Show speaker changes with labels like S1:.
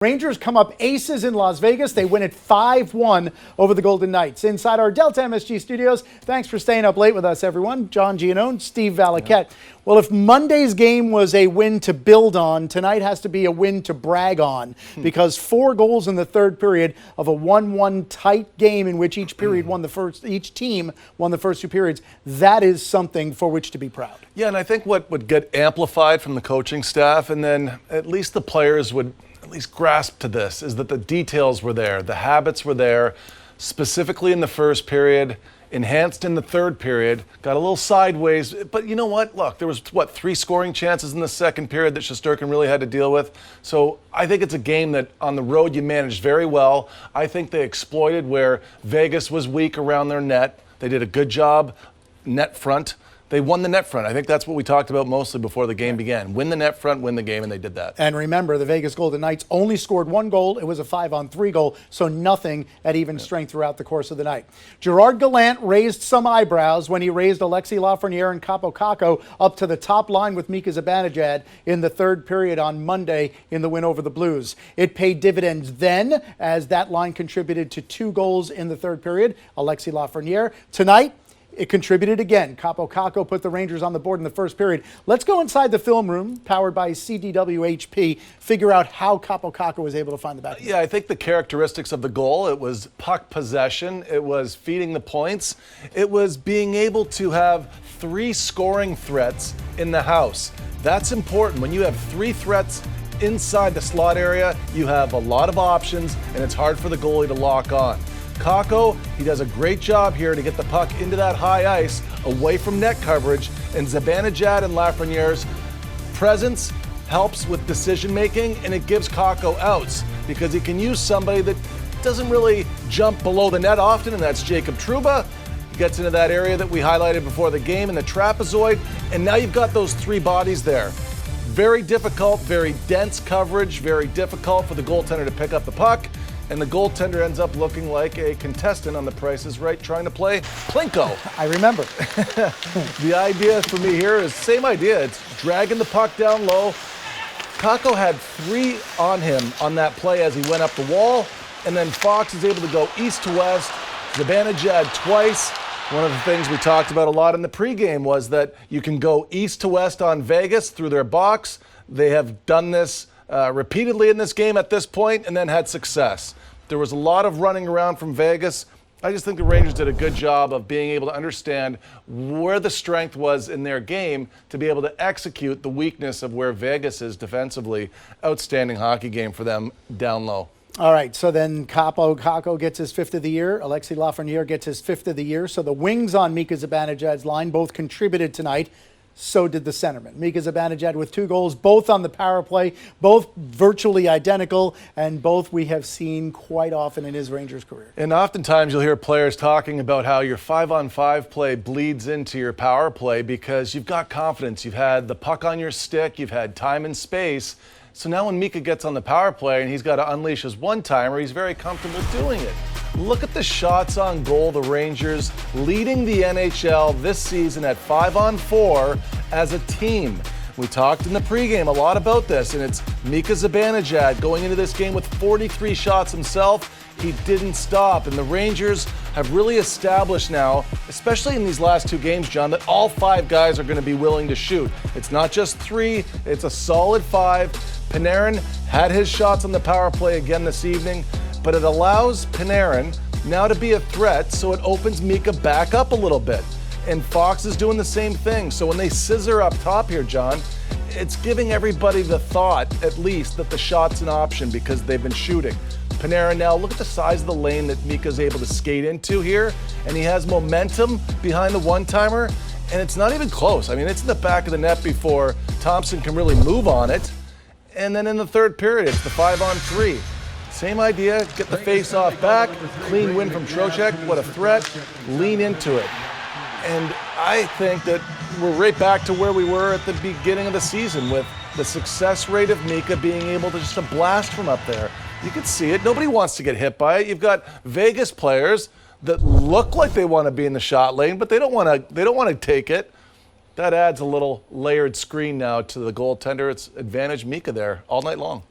S1: Rangers come up aces in Las Vegas. They win it 5-1 over the Golden Knights. Inside our Delta MSG studios, thanks for staying up late with us, everyone. John Giannone, Steve Valiquette. Yeah. Well, if Monday's game was a win to build on, tonight has to be a win to brag on because 4 goals in the third period of a 1-1 tight game in which each team won the first 2 periods. That is something for which to be proud.
S2: Yeah, and I think what would get amplified from the coaching staff, and then at least the players would at least grasp to this, is that the details were there, the habits were there, specifically in the first period, enhanced in the third period, got a little sideways. But you know what? Look, there was, 3 scoring chances in the second period that Shesterkin really had to deal with. So I think it's a game that on the road you managed very well. I think they exploited where Vegas was weak around their net. They did a good job net front. They won the net front. I think that's what we talked about mostly before the game began. Win the net front, win the game, and they did that.
S1: And remember, the Vegas Golden Knights only scored 1 goal. It was a 5-on-3 goal, so nothing at even strength throughout the course of the night. Gerard Gallant raised some eyebrows when he raised Alexis Lafreniere and Kaapo Kakko up to the top line with Mika Zibanejad in the third period on Monday in the win over the Blues. It paid dividends then, as that line contributed to 2 goals in the third period. Alexis Lafreniere. Tonight, it contributed again. Kaapo Kakko put the Rangers on the board in the first period. Let's go inside the film room, powered by CDWHP, figure out how Kaapo Kakko was able to find the back.
S2: Yeah, I think the characteristics of the goal, it was puck possession, it was feeding the points, it was being able to have 3 scoring threats in the house. That's important. When you have 3 threats inside the slot area, you have a lot of options, and it's hard for the goalie to lock on. Kakko, he does a great job here to get the puck into that high ice, away from net coverage, and Zibanejad and Lafreniere's presence helps with decision making, and it gives Kakko outs because he can use somebody that doesn't really jump below the net often, and that's Jacob Trouba. He gets into that area that we highlighted before the game in the trapezoid, and now you've got those 3 bodies there. Very difficult, very dense coverage, very difficult for the goaltender to pick up the puck. And the goaltender ends up looking like a contestant on The Price is Right trying to play Plinko.
S1: I remember.
S2: The idea for me here is same idea. It's dragging the puck down low. Kakko had 3 on him on that play as he went up the wall. And then Fox is able to go east to west. Zibanejad twice. One of the things we talked about a lot in the pregame was that you can go east to west on Vegas through their box. They have done this repeatedly in this game at this point and then had success. There was a lot of running around from Vegas. I just think the Rangers did a good job of being able to understand where the strength was in their game to be able to execute the weakness of where Vegas is defensively. Outstanding hockey game for them down low.
S1: All right, so then Kaapo Kakko gets his 5th of the year. Alexis Lafreniere gets his 5th of the year. So the wings on Mika Zibanejad's line both contributed tonight. So did the centerman. Mika Zibanejad with 2 goals, both on the power play, both virtually identical, and both we have seen quite often in his Rangers career.
S2: And oftentimes you'll hear players talking about how your 5-on-5 play bleeds into your power play because you've got confidence. You've had the puck on your stick. You've had time and space. So now when Mika gets on the power play and he's got to unleash his one-timer, he's very comfortable doing it. Look at the shots on goal. The Rangers leading the NHL this season at 5-on-4 as a team. We talked in the pregame a lot about this, and it's Mika Zibanejad going into this game with 43 shots himself. He didn't stop, and the Rangers have really established now, especially in these last 2 games, John, that all 5 guys are going to be willing to shoot. It's not just 3, it's a solid 5. Panarin had his shots on the power play again this evening, but it allows Panarin now to be a threat, so it opens Mika back up a little bit. And Fox is doing the same thing. So when they scissor up top here, John, it's giving everybody the thought, at least, that the shot's an option because they've been shooting. Panarin now, look at the size of the lane that Mika's able to skate into here, and he has momentum behind the one-timer, and it's not even close. I mean, it's in the back of the net before Thompson can really move on it. And then in the third period, it's the 5-on-3. Same idea, get the face-off back, clean win from Trocheck, what a threat, lean into it. And I think that we're right back to where we were at the beginning of the season with the success rate of Mika being able to just a blast from up there. You can see it. Nobody wants to get hit by it. You've got Vegas players that look like they want to be in the shot lane, but they don't want to take it. That adds a little layered screen now to the goaltender. It's advantage Mika there all night long.